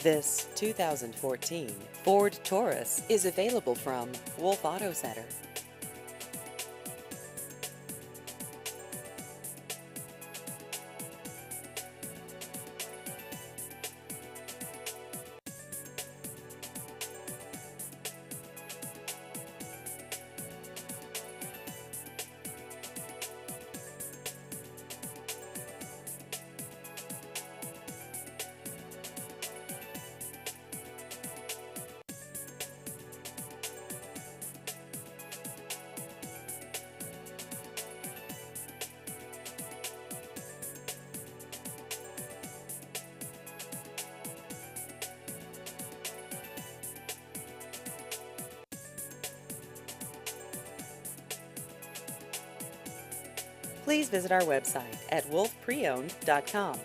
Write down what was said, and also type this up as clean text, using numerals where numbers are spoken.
This 2014 Ford Taurus is available from Wolf Auto Center. Please visit our website at wolfpreowned.com.